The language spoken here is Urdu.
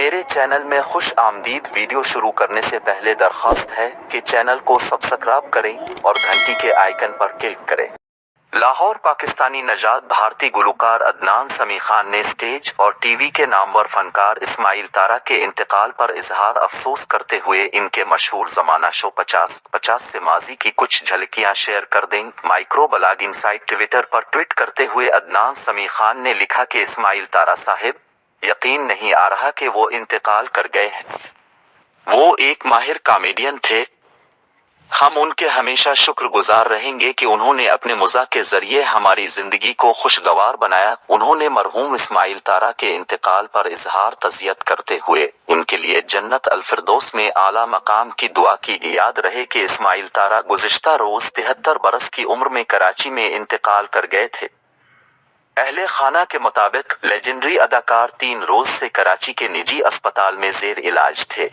میرے چینل میں خوش آمدید۔ ویڈیو شروع کرنے سے پہلے درخواست ہے کہ چینل کو سبسکرائب کریں اور گھنٹی کے آئیکن پر کلک کریں۔ لاہور، پاکستانی نژاد بھارتی گلوکار عدنان سمیع خان نے اسٹیج اور ٹی وی کے نامور فنکار اسماعیل تارا کے انتقال پر اظہار افسوس کرتے ہوئے ان کے مشہور زمانہ شو 50 سے ماضی کی کچھ جھلکیاں شیئر کر دیں۔ مائکرو بلاگنگ سائٹ ٹویٹر پر ٹویٹ کرتے ہوئے عدنان سمیع خان نے لکھا کہ اسماعیل تارا صاحب، یقین نہیں آ رہا کہ وہ انتقال کر گئے ہیں۔ وہ ایک ماہر کامیڈین تھے۔ ہم ان کے ہمیشہ شکر گزار رہیں گے کہ انہوں نے اپنے مزاح کے ذریعے ہماری زندگی کو خوشگوار بنایا۔ انہوں نے مرحوم اسماعیل تارا کے انتقال پر اظہار تعزیت کرتے ہوئے ان کے لیے جنت الفردوس میں اعلیٰ مقام کی دعا کی۔ یاد رہے کہ اسماعیل تارا گزشتہ روز 73 برس کی عمر میں کراچی میں انتقال کر گئے تھے۔ اہل خانہ کے مطابق لیجنڈری اداکار 3 روز سے کراچی کے نجی اسپتال میں زیر علاج تھے۔